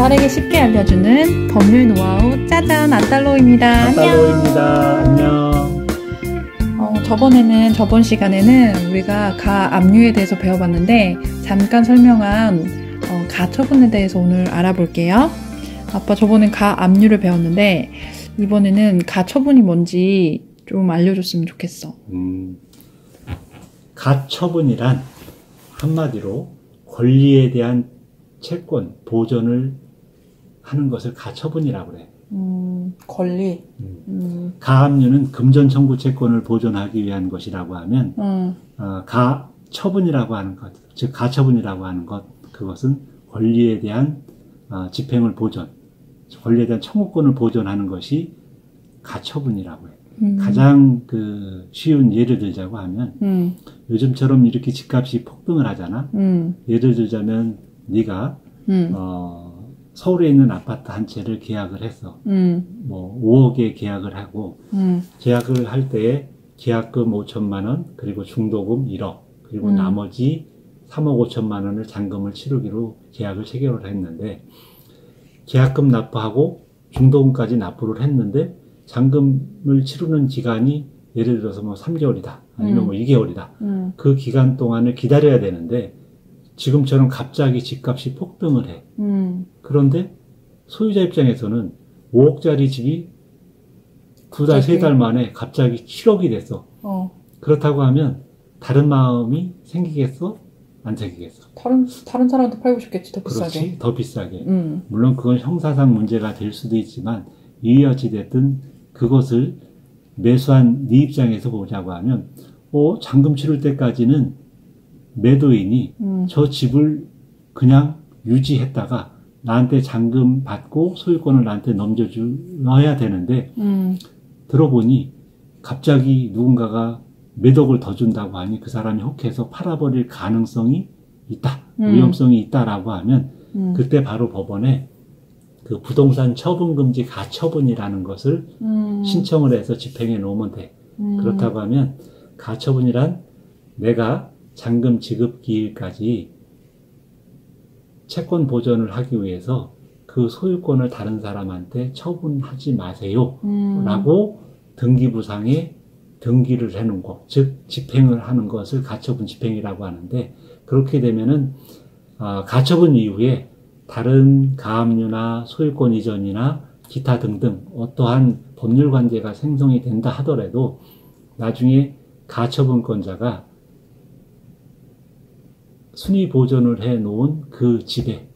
빠르게 쉽게 알려주는 법률 노하우 짜잔 안달로입니다. 안달로입니다. 안녕. 저번 시간에는 우리가 가압류에 대해서 배워봤는데 잠깐 설명한 가처분에 대해서 오늘 알아볼게요. 아빠 저번엔 가압류를 배웠는데 이번에는 가처분이 뭔지 좀 알려줬으면 좋겠어. 가처분이란 한마디로 권리에 대한 채권, 보전을 하는 것을 가처분이라고 그래. 권리. 가압류는 금전 청구 채권을 보존하기 위한 것이라고 하면 가처분이라고 하는 것, 즉 가처분이라고 하는 것, 그것은 권리에 대한 집행을 보존, 권리에 대한 청구권을 보존하는 것이 가처분이라고 해. 가장 쉬운 예를 들자고 하면 요즘처럼 이렇게 집값이 폭등을 하잖아. 예를 들자면 네가 서울에 있는 아파트 한 채를 계약을 했어. 뭐 5억에 계약을 하고 계약을 할 때에 계약금 5천만 원, 그리고 중도금 1억, 그리고 나머지 3억 5천만 원을 잔금을 치르기로 계약을 체결을 했는데, 계약금 납부하고 중도금까지 납부를 했는데 잔금을 치르는 기간이 예를 들어서 뭐 3개월이다 아니면 뭐 2개월이다. 그 기간 동안을 기다려야 되는데 지금처럼 갑자기 집값이 폭등을 해. 그런데 소유자 입장에서는 5억짜리 집이 2달, 3달 만에 갑자기 7억이 됐어. 그렇다고 하면 다른 마음이 생기겠어? 안 생기겠어? 다른 사람도 팔고 싶겠지, 더 비싸게. 그렇지, 더 비싸게. 물론 그건 형사상 문제가 될 수도 있지만 이에 어찌됐든 그것을 매수한 네 입장에서 보자고 하면 잔금 치를 때까지는 매도인이 저 집을 그냥 유지했다가 나한테 잔금 받고 소유권을 나한테 넘겨줘야 되는데 들어보니 갑자기 누군가가 몇 억을 더 준다고 하니 그 사람이 혹해서 팔아버릴 가능성이 있다, 위험성이 있다라고 하면 그때 바로 법원에 그 부동산 처분금지 가처분이라는 것을 신청을 해서 집행해 놓으면 돼. 그렇다고 하면 가처분이란 내가 잔금 지급 기일까지 채권 보전을 하기 위해서 그 소유권을 다른 사람한테 처분하지 마세요 라고 등기부상에 등기를 해놓은 것, 즉 집행을 하는 것을 가처분 집행이라고 하는데, 그렇게 되면은 가처분 이후에 다른 가압류나 소유권 이전이나 기타 등등 어떠한 법률 관계가 생성이 된다 하더라도 나중에 가처분권자가 순위 보존을 해 놓은 그 집에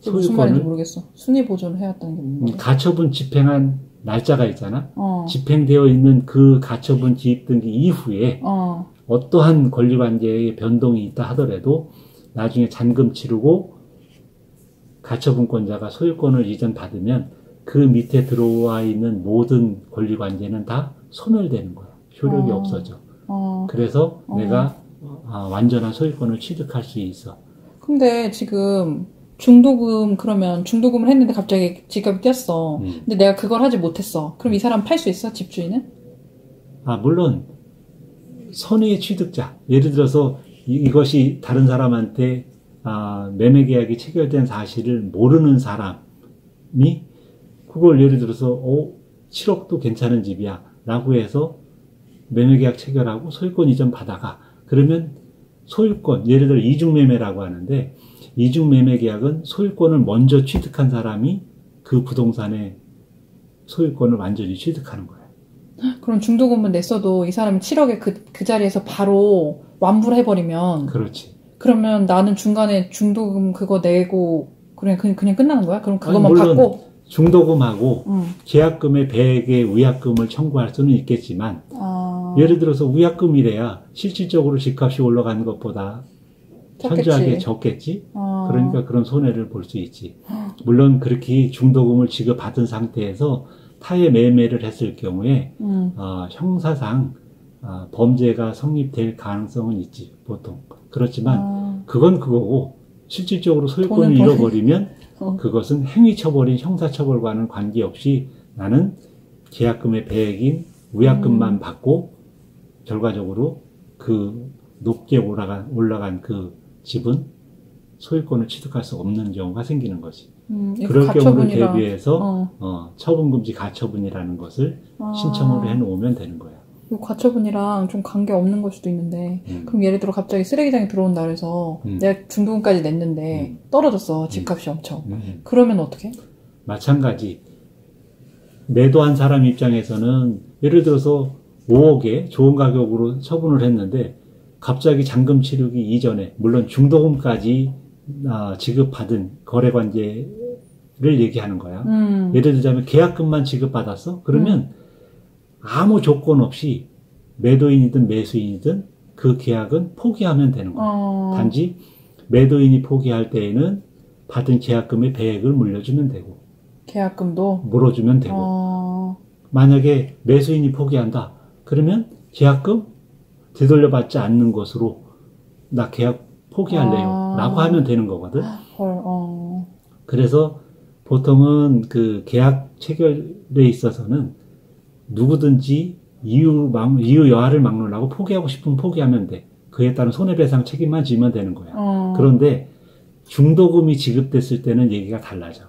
무슨 말인지 모르겠어. 순위 보존을 해왔다는 게 뭐야? 가처분 집행한 날짜가 있잖아. 집행되어 있는 그 가처분 기입 등기 이후에 어떠한 권리관계의 변동이 있다 하더라도 나중에 잔금 치르고 가처분권자가 소유권을 이전받으면 그 밑에 들어와 있는 모든 권리관계는 다 소멸되는 거야. 효력이 없어져. 그래서 내가 완전한 소유권을 취득할 수 있어. 근데 지금 그러면 중도금을 했는데 갑자기 집값이 뛰었어. 근데 내가 그걸 하지 못했어. 그럼 이 사람 팔 수 있어? 집주인은? 물론 선의의 취득자, 예를 들어서 이것이 다른 사람한테 매매 계약이 체결된 사실을 모르는 사람이 그걸 예를 들어서 7억도 괜찮은 집이야 라고 해서 매매 계약 체결하고 소유권 이전 받아가. 그러면 소유권, 예를 들어 이중매매라고 하는데, 이중매매 계약은 소유권을 먼저 취득한 사람이 그 부동산의 소유권을 완전히 취득하는 거야. 그럼 중도금은 냈어도 이 사람이 7억에 그 자리에서 바로 완부를 해버리면. 그렇지. 그러면 나는 중간에 중도금 그거 내고 그냥 끝나는 거야? 그럼 그것만 물론 받고? 중도금하고 계약금의 배액의 위약금을 청구할 수는 있겠지만 예를 들어서 위약금이래야 실질적으로 집값이 올라가는 것보다 현저하게 적겠지? 그러니까 그런 손해를 볼 수 있지. 물론 그렇게 중도금을 지급받은 상태에서 타의 매매를 했을 경우에 형사상 범죄가 성립될 가능성은 있지, 보통. 그렇지만 그건 그거고 실질적으로 소유권을 잃어버리면 그것은 행위처벌인 형사처벌과는 관계없이 나는 계약금의 배액인 위약금만 받고 결과적으로 그 높게 올라간 그 집은 소유권을 취득할 수 없는 경우가 생기는 거지. 그럴 경우를 가처분이라. 대비해서 처분금지 가처분이라는 것을 신청을 해놓으면 되는 거야. 이거 가처분이랑 좀 관계 없는 걸 수도 있는데 그럼 예를 들어 갑자기 쓰레기장에 들어온다 그래서 내가 중도금까지 냈는데 떨어졌어. 집값이 엄청. 그러면 어떻게? 마찬가지. 매도한 사람 입장에서는 예를 들어서 5억에 좋은 가격으로 처분을 했는데 갑자기 잔금 치르기 이전에 물론 중도금까지 지급받은 거래관계를 얘기하는 거야. 예를 들자면 계약금만 지급받았어? 그러면 아무 조건 없이 매도인이든 매수인이든 그 계약은 포기하면 되는 거야. 단지 매도인이 포기할 때에는 받은 계약금의 배액을 물려주면 되고 계약금도? 물어주면 되고 만약에 매수인이 포기한다. 그러면 계약금 되돌려받지 않는 것으로 나 계약 포기할래요. 라고 하면 되는 거거든. 그래서 보통은 그 계약 체결에 있어서는 누구든지 이유 여하를 막론하고 포기하고 싶으면 포기하면 돼. 그에 따른 손해배상 책임만 지면 되는 거야. 그런데 중도금이 지급됐을 때는 얘기가 달라져.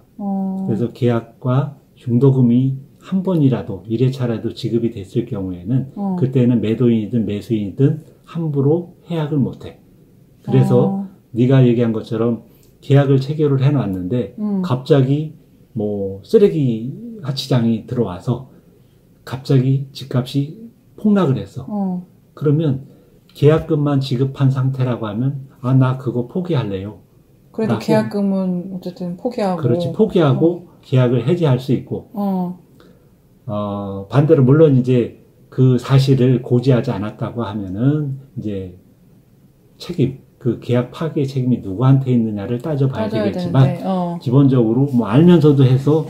그래서 계약과 중도금이 한 번이라도 1회차라도 지급이 됐을 경우에는 그때는 매도인이든 매수인이든 함부로 해약을 못해. 그래서 네가 얘기한 것처럼 계약을 체결을 해놨는데 갑자기 뭐 쓰레기 하치장이 들어와서 갑자기 집값이 폭락을 했어. 그러면 계약금만 지급한 상태라고 하면 나 그거 포기할래요. 그래도 계약금은 어쨌든 포기하고. 그렇지. 포기하고 계약을 해지할 수 있고 반대로 물론 이제 그 사실을 고지하지 않았다고 하면은 이제 책임 그 계약 파기의 책임이 누구한테 있느냐를 따져봐야 되겠지만 기본적으로 뭐 알면서도 해서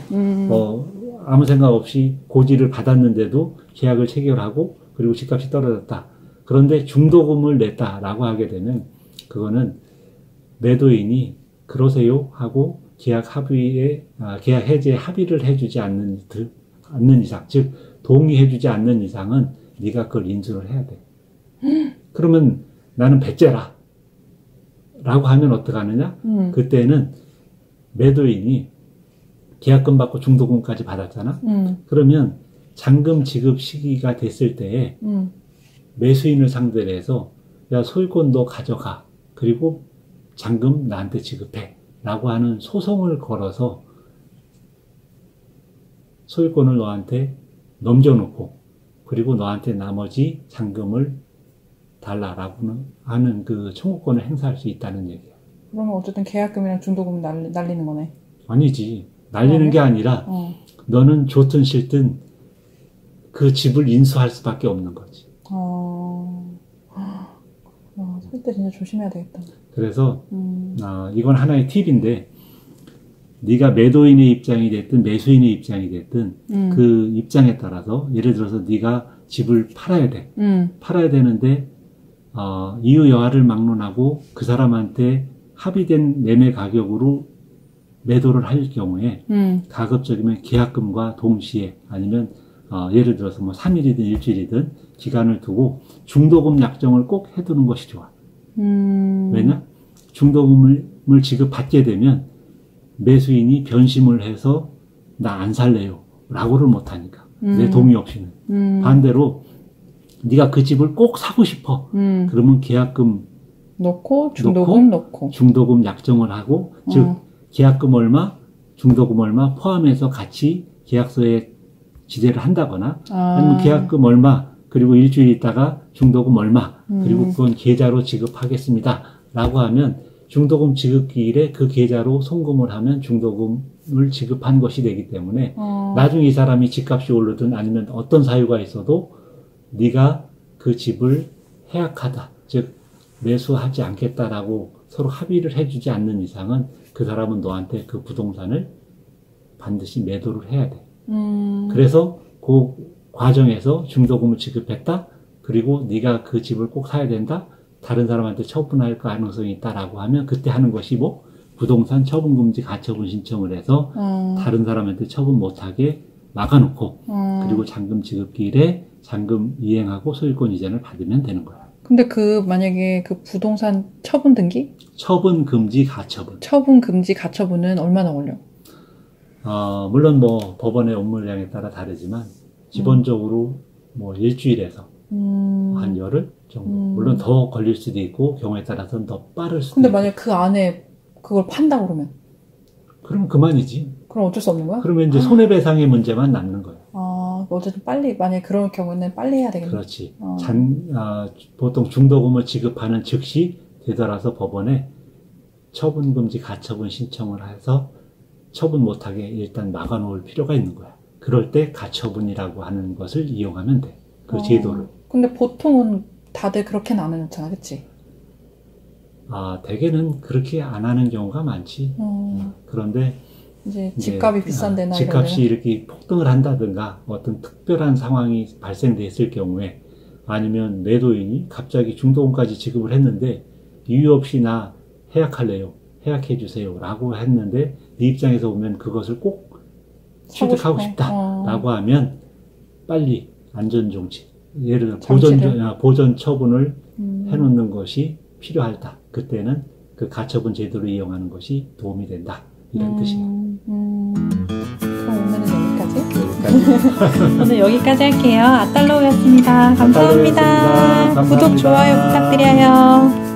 아무 생각 없이 고지를 받았는데도 계약을 체결하고 그리고 집값이 떨어졌다. 그런데 중도금을 냈다라고 하게 되면 그거는 매도인이 그러세요 하고 계약 해지에 합의를 해주지 않는 이상, 즉 동의해주지 않는 이상은 네가 그걸 인수를 해야 돼. 그러면 나는 배째라 라고 하면 어떡하느냐? 그때는 매도인이 계약금 받고 중도금까지 받았잖아. 그러면 잔금 지급 시기가 됐을 때에 매수인을 상대로 해서 야 소유권 너 가져가. 그리고 잔금 나한테 지급해. 라고 하는 소송을 걸어서 소유권을 너한테 넘겨놓고 그리고 너한테 나머지 잔금을 달라라고 하는 그 청구권을 행사할 수 있다는 얘기야. 그러면 어쨌든 계약금이랑 중도금 날리는 거네. 아니지. 날리는 게 아니라 너는 좋든 싫든 그 집을 인수할 수밖에 없는 거지. 살 때 진짜 조심해야 되겠다. 그래서 이건 하나의 팁인데 네가 매도인의 입장이 됐든 매수인의 입장이 됐든 그 입장에 따라서 예를 들어서 네가 집을 팔아야 돼. 팔아야 되는데 이유 여하를 막론하고 그 사람한테 합의된 매매 가격으로 매도를 할 경우에 가급적이면 계약금과 동시에 아니면 예를 들어서 뭐 3일이든 일주일이든 기간을 두고 중도금 약정을 꼭 해두는 것이 좋아. 왜냐? 중도금을 지급받게 되면 매수인이 변심을 해서 나 안 살래요 라고를 못하니까 내 동의 없이는 반대로 네가 그 집을 꼭 사고 싶어 그러면 계약금 넣고 중도금 넣고 중도금 약정을 하고 즉 계약금 얼마 중도금 얼마 포함해서 같이 계약서에 지대를 한다거나 아니면 계약금 얼마 그리고 일주일 있다가 중도금 얼마 그리고 그건 계좌로 지급하겠습니다 라고 하면 중도금 지급기일에 그 계좌로 송금을 하면 중도금을 지급한 것이 되기 때문에 나중에 이 사람이 집값이 오르든 아니면 어떤 사유가 있어도 네가 그 집을 해약하다 즉 매수하지 않겠다라고 서로 합의를 해주지 않는 이상은 그 사람은 너한테 그 부동산을 반드시 매도를 해야 돼. 그래서 그 과정에서 중도금을 지급했다. 그리고 네가 그 집을 꼭 사야 된다. 다른 사람한테 처분할 가능성이 있다라고 하면 그때 하는 것이 뭐 부동산 처분금지 가처분 신청을 해서 다른 사람한테 처분 못하게 막아놓고 그리고 잔금 지급기일에 잔금 이행하고 소유권 이전을 받으면 되는 거야. 근데 만약에 그 부동산 처분 등기? 처분 금지 가처분. 처분 금지 가처분은 얼마나 걸려? 물론 뭐 법원의 업무량에 따라 다르지만 기본적으로 뭐 일주일에서 한 열흘 정도. 물론 더 걸릴 수도 있고 경우에 따라서는 더 빠를 수도 근데 있고. 만약 그 안에 그걸 판다 그러면? 그럼 그만이지. 그럼 어쩔 수 없는 거야? 그러면 이제 손해배상의 문제만 남는 거예요. 어쨌든 빨리, 만약 그럴 경우는 빨리 해야 되겠네. 그렇지. 보통 중도금을 지급하는 즉시 되돌아서 법원에 처분금지 가처분 신청을 해서 처분 못하게 일단 막아놓을 필요가 있는 거야. 그럴 때 가처분이라고 하는 것을 이용하면 돼. 그 제도를. 근데 보통은 다들 그렇게는 안 해놓잖아, 그치? 대개는 그렇게 안 하는 경우가 많지. 그런데 이제 집값이 비싼 데나 집값이 이렇게 폭등을 한다든가 어떤 특별한 상황이 발생됐을 경우에 아니면 매도인이 갑자기 중도금까지 지급을 했는데 이유 없이 나 해약할래요. 해약해 주세요. 라고 했는데 네 입장에서 보면 그것을 꼭 취득하고 싶다. 라고 하면 빨리 안전정지. 예를 들어 보전 처분을 해놓는 것이 필요하다. 그때는 그 가처분 제도를 이용하는 것이 도움이 된다. 이런 뜻이에요. 그럼 오늘은 여기까지? 오늘 여기까지 할게요. 아딸로우였습니다. 감사합니다. 감사합니다. 구독, 좋아요 부탁드려요.